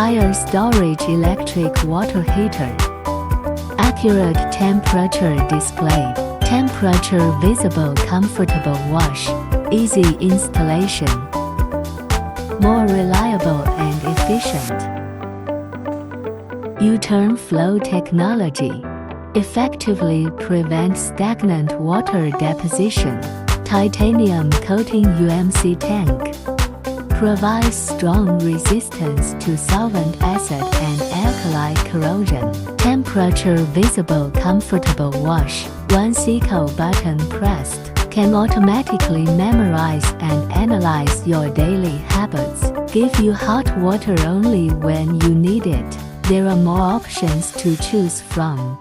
Higher storage electric water heater. Accurate temperature displayed. Temperature visible. Comfortable wash. Easy installation. More reliable and efficient. U-turn flow technology. Effectively prevents stagnant water deposition. Titanium coating UMC tank. Provides strong resistance to solvent acid and alkali corrosion. Temperature visible. Comfortable wash. One single button pressed can automatically memorize and analyze your daily habits. Give you hot water only when you need it. There are more options to choose from.